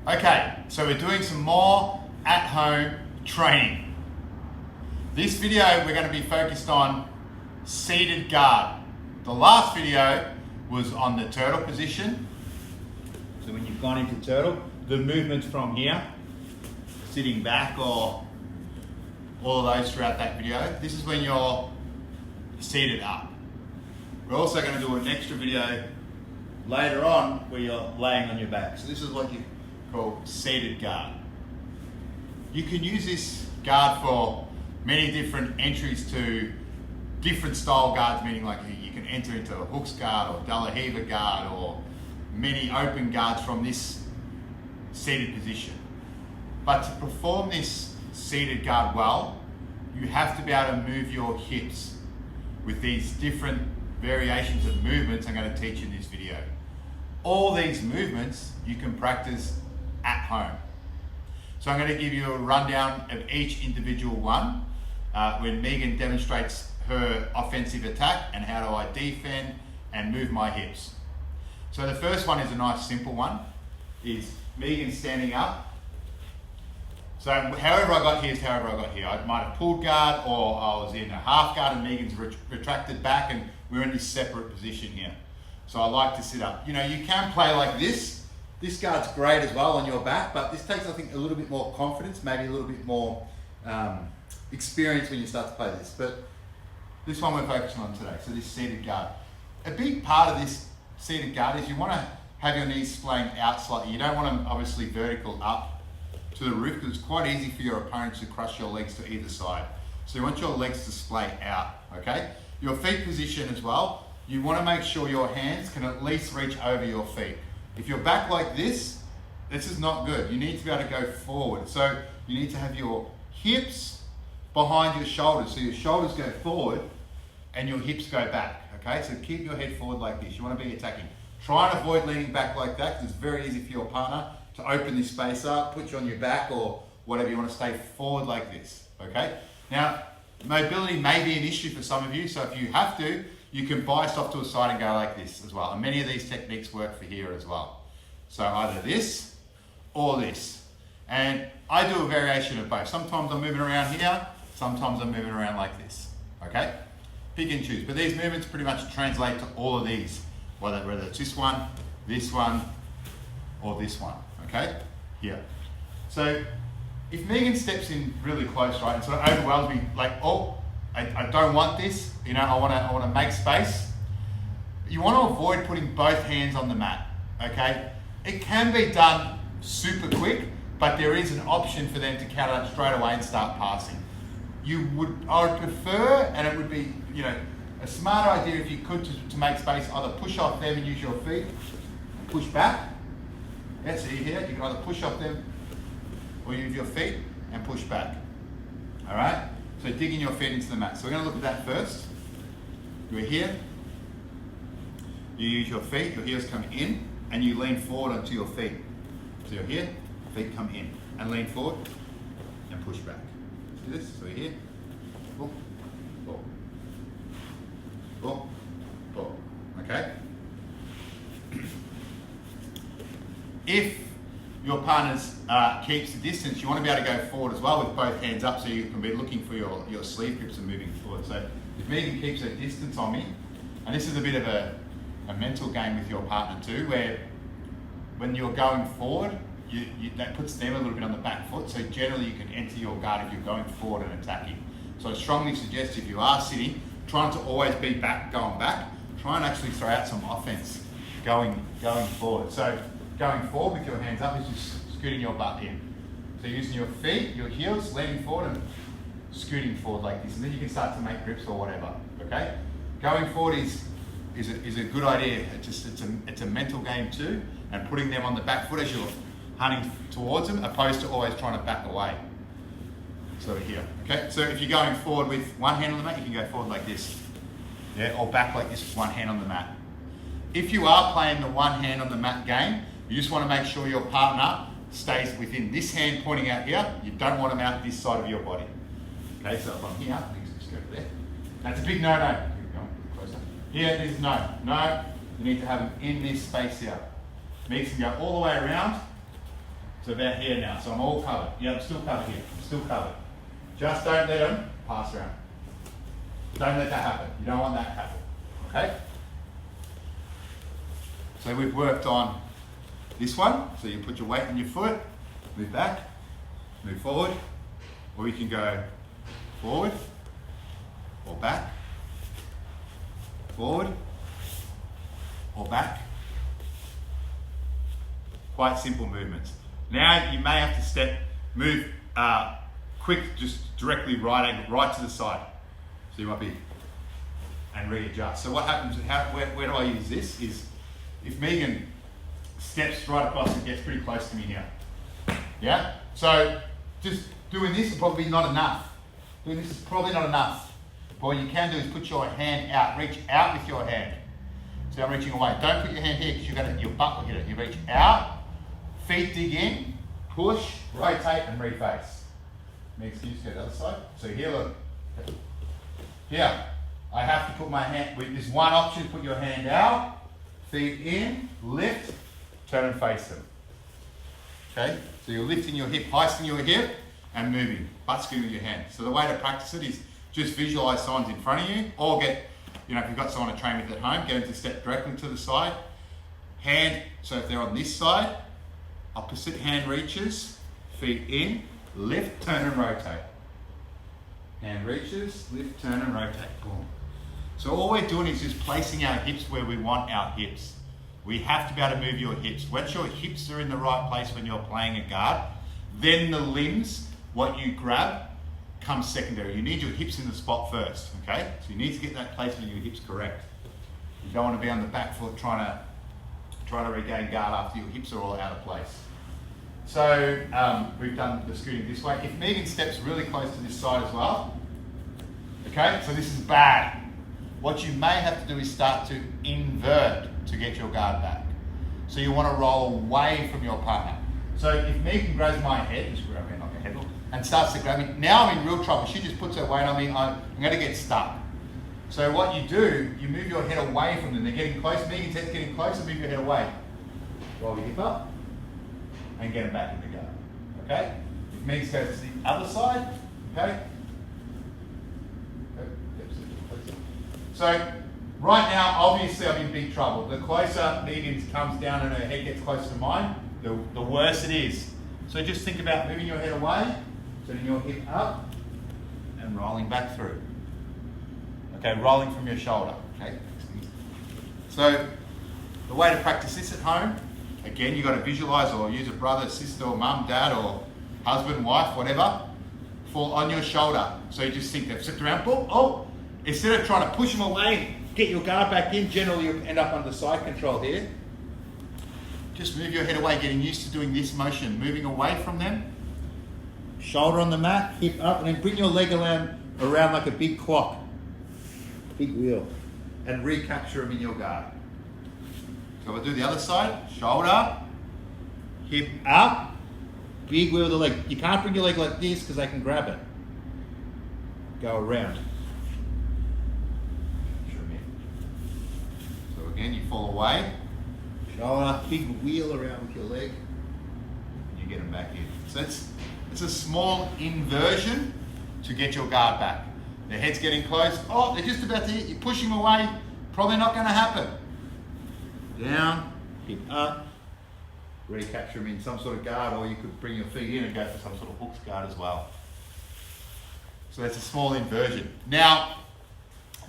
Okay, so we're doing some more at-home training. This video we're going to be focused on seated guard. The last video was on the turtle position. So when you've gone into turtle, the movements from here, sitting back or all of those throughout that video. This is when you're seated up. We're also going to do an extra video later on where you're laying on your back. So this is what you call seated guard. You can use this guard for many different entries to different style guards, meaning like you can enter into a hooks guard or De La Riva guard or many open guards from this seated position. But to perform this seated guard well, you have to be able to move your hips with these different variations of movements I'm going to teach in this video. All these movements you can practice at home. So I'm going to give you a rundown of each individual one when Megan demonstrates her offensive attack and how do I defend and move my hips. So the first one is a nice simple one, is Megan standing up. So however I got here is however I got here. I might have pulled guard or I was in a half guard and Megan's retracted back and we're in this separate position here. So I like to sit up. You know, you can play like this. This guard's great as well on your back, but this takes, I think, a little bit more confidence, maybe a little bit more experience when you start to play this. But this one we're focusing on today, so this seated guard. A big part of this seated guard is you want to have your knees splaying out slightly. You don't want them obviously vertical up to the roof because it's quite easy for your opponents to crush your legs to either side. So you want your legs to splay out, okay? Your feet position as well, you want to make sure your hands can at least reach over your feet. If you're back like this is not good. You need to be able to go forward. So you need to have your hips behind your shoulders. So your shoulders go forward and your hips go back, okay? So keep your head forward like this. You want to be attacking. Try and avoid leaning back like that because it's very easy for your partner to open this space up, put you on your back or whatever. You want to stay forward like this, okay? Now, mobility may be an issue for some of you, so if you have to, you can bias off to a side and go like this as well. And many of these techniques work for here as well. So either this or this. And I do a variation of both. Sometimes I'm moving around here, sometimes I'm moving around like this, okay? Pick and choose. But these movements pretty much translate to all of these, whether it's this one, or this one, okay? Here. So if Megan steps in really close, right, and sort of overwhelms me, like, oh, I don't want this, you know, I want to make space. You want to avoid putting both hands on the mat, okay? It can be done super quick, but there is an option for them to counter straight away and start passing. I would prefer, and it would be, you know, a smart idea if you could to make space, either push off them and use your feet, push back. Yeah, so here, you can either push off them or use your feet and push back. All right? So digging your feet into the mat. So we're going to look at that first. You're here. You use your feet, your heels come in, and you lean forward onto your feet. So you're here, feet come in, and lean forward, and push back. Do this, so you're here. Pull, pull, pull, pull. Okay? If your partner keeps the distance, you want to be able to go forward as well with both hands up so you can be looking for your sleeve grips and moving forward. So if Megan keeps her distance on me, and this is a bit of a mental game with your partner too, where when you're going forward, that puts them a little bit on the back foot, so generally you can enter your guard if you're going forward and attacking. So I strongly suggest if you are sitting, trying to always be going back, try and actually throw out some offense going forward. So going forward with your hands up is just scooting your butt in. So using your feet, your heels, leaning forward and scooting forward like this. And then you can start to make grips or whatever, okay? Going forward is a good idea. It's a mental game too, and putting them on the back foot as you're hunting towards them, opposed to always trying to back away. So here, okay? So if you're going forward with one hand on the mat, you can go forward like this. Yeah, or back like this with one hand on the mat. If you are playing the one hand on the mat game, you just want to make sure your partner stays within this hand pointing out here. You don't want them out this side of your body. Okay, so if I'm here, just go to there. That's a big no-no. Keep going closer. Here it is no. You need to have them in this space here. Megan can go all the way around to about here now. So I'm all covered. Yeah, I'm still covered here. I'm still covered. Just don't let them pass around. Don't let that happen. You don't want that to happen. Okay? So we've worked on this one. So you put your weight on your foot, move back, move forward, or you can go forward or back, forward or back. Quite simple movements. Now you may have to move quick, just directly right to the side. So you might be, and readjust. So what happens, where do I use this is, if Megan steps right across and gets pretty close to me here. Yeah? So just doing this is probably not enough. Doing this is probably not enough. But what you can do is put your hand out, reach out with your hand. So I'm reaching away. Don't put your hand here because your butt will hit it. You reach out, feet dig in, push, rotate and reface. Next, you just go to the other side. So here, look. Here, I have to put my hand, with this one option, put your hand out, feet in, lift, turn and face them. Okay? So you're lifting your hip, hoisting your hip, and moving, butt skin with your hand. So the way to practice it is just visualize someone's in front of you, or get, if you've got someone to train with at home, get them to step directly to the side. Hand, so if they're on this side, opposite hand reaches, feet in, lift, turn and rotate. Hand reaches, lift, turn and rotate. Boom. So all we're doing is just placing our hips where we want our hips. We have to be able to move your hips. Once your hips are in the right place when you're playing a guard, then the limbs, what you grab, comes secondary. You need your hips in the spot first, okay? So you need to get that placement of your hips correct. You don't want to be on the back foot trying to regain guard after your hips are all out of place. So we've done the scooting this way. If Megan steps really close to this side as well, okay, so this is bad. What you may have to do is start to invert to get your guard back. So you want to roll away from your partner. So if Megan grabs my head, just grab me like a head hook, and starts to grab me, now I'm in real trouble. She just puts her weight on me, I'm going to get stuck. So what you do, you move your head away from them. They're getting close, Megan's head's getting closer, move your head away. Roll your hip up, and get them back in the guard. Okay? If Megan goes to the other side, okay? So right now, obviously I'm in big trouble. The closer Megan comes down and her head gets closer to mine, the worse it is. So just think about moving your head away, turning your hip up, and rolling back through. Okay, rolling from your shoulder. Okay. So the way to practice this at home, again, you've got to visualize or use a brother, sister, or mum, dad, or husband, wife, whatever, fall on your shoulder. So you just think they've slipped around, boom, oh, instead of trying to push them away, get your guard back in, generally you'll end up under side control here. Just move your head away, getting used to doing this motion, moving away from them. Shoulder on the mat, hip up, and then bring your leg around like a big clock, big wheel, and recapture them in your guard. So we'll do the other side, shoulder, hip up, big wheel of the leg. You can't bring your leg like this because they can grab it. Go around. So again, you fall away, shoulder, big wheel around with your leg, and you get them back in. So it's a small inversion to get your guard back. Their head's getting close. Oh, they're just about to hit. You're pushing them away. Probably not going to happen. Down, hip up, recapture them in some sort of guard, or you could bring your feet in and go for some sort of hooked guard as well. So that's a small inversion. Now,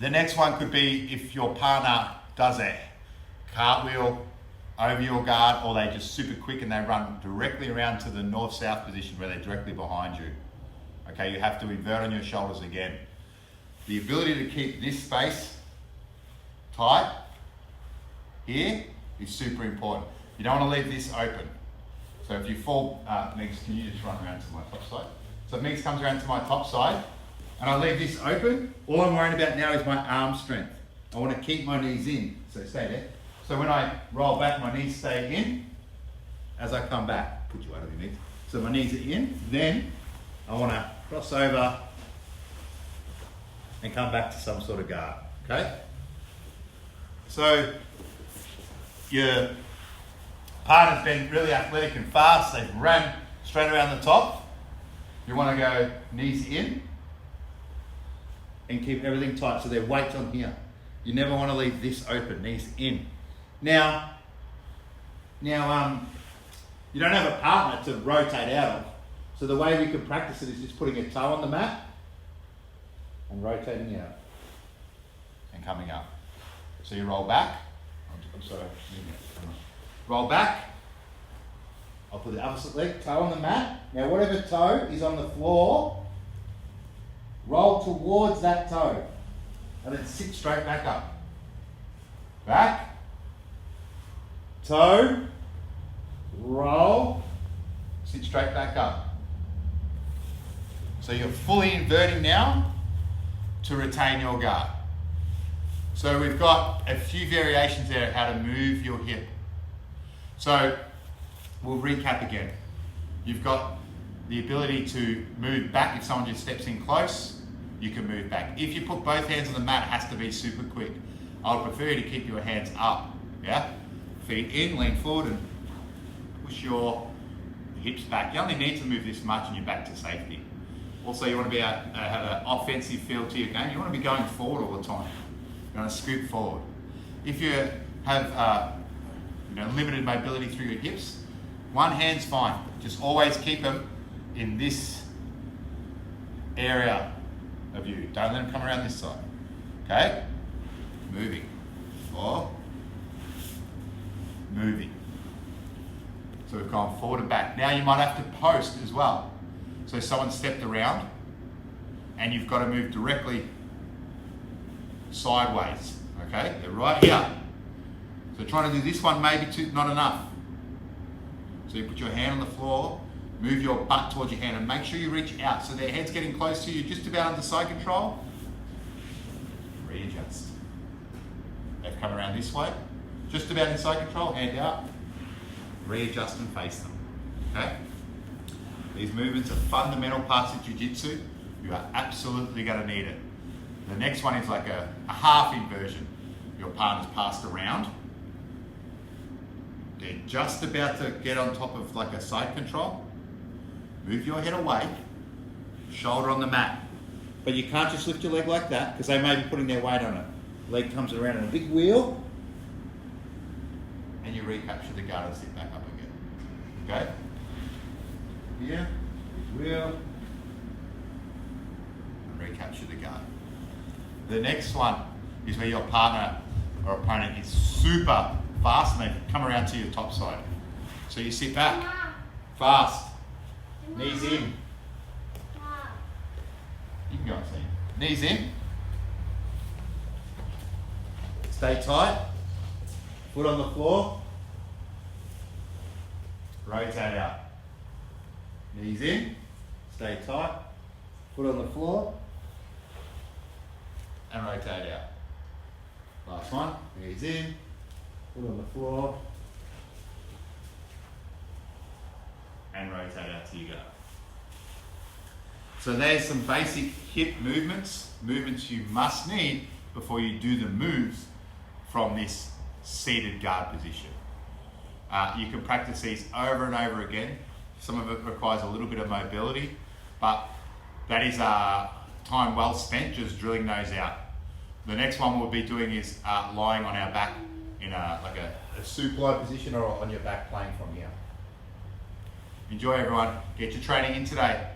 the next one could be if your partner does a cartwheel over your guard, or they just super quick and they run directly around to the north-south position where they're directly behind you. Okay, you have to invert on your shoulders again. The ability to keep this space tight here is super important. You don't want to leave this open. So if you fall, Megs, can you just run around to my top side? So if Megs comes around to my top side and I leave this open, all I'm worried about now is my arm strength. I want to keep my knees in, so stay there. So when I roll back, my knees stay in. As I come back, put you out of your knees. So my knees are in, then I want to cross over and come back to some sort of guard, okay? So your partner's been really athletic and fast, they've ran straight around the top. You want to go knees in and keep everything tight so their weight's on here. You never want to leave this open, knees in. Now, you don't have a partner to rotate out of. So the way we can practice it is just putting a toe on the mat and rotating out and coming up. So you roll back. I'm sorry. Roll back. I'll put the opposite leg, toe on the mat. Now whatever toe is on the floor, roll towards that toe and then sit straight back up. Back, toe, roll, sit straight back up. So you're fully inverting now to retain your guard. So we've got a few variations there of how to move your hip. So we'll recap again. You've got the ability to move back. If someone just steps in close, you can move back. If you put both hands on the mat, it has to be super quick. I would prefer you to keep your hands up, yeah? Feet in, lean forward and push your hips back. You only need to move this much and you're back to safety. Also, you want to be have an offensive feel to your game. You want to be going forward all the time. You want to scoop forward. If you have limited mobility through your hips, one hand's fine. Just always keep them in this area of you. Don't let them come around this side. Okay? Moving. Or moving. So we've gone forward and back. Now you might have to post as well. So someone stepped around and you've got to move directly sideways. Okay? They're right here. So trying to do this one maybe not enough. So you put your hand on the floor, move your butt towards your hand and make sure you reach out so their head's getting close to you, just about under side control. Readjust. They've come around this way, just about in side control, hand out, readjust and face them. Okay? These movements are fundamental parts of jiu-jitsu. You are absolutely going to need it. The next one is like a half inversion. Your partner's passed around. They're just about to get on top of like a side control. Move your head away, shoulder on the mat. But you can't just lift your leg like that because they may be putting their weight on it. Leg comes around in a big wheel and you recapture the guard and sit back up again. Okay? Here, wheel, and recapture the guard. The next one is where your partner or opponent is super fast and they come around to your top side. So you sit back, fast, knees in. You can go and see. Knees in. Stay tight. Foot on the floor. Rotate out. Knees in. Stay tight. Foot on the floor. And rotate out. Last one. Knees in. Foot on the floor. And rotate out till you go. So there's some basic hip movements you must need before you do the moves from this seated guard position. You can practice these over and over again. Some of it requires a little bit of mobility, but that is time well spent just drilling those out. The next one we'll be doing is lying on our back in like a supine position or on your back playing from here. Enjoy everyone. Get your training in today.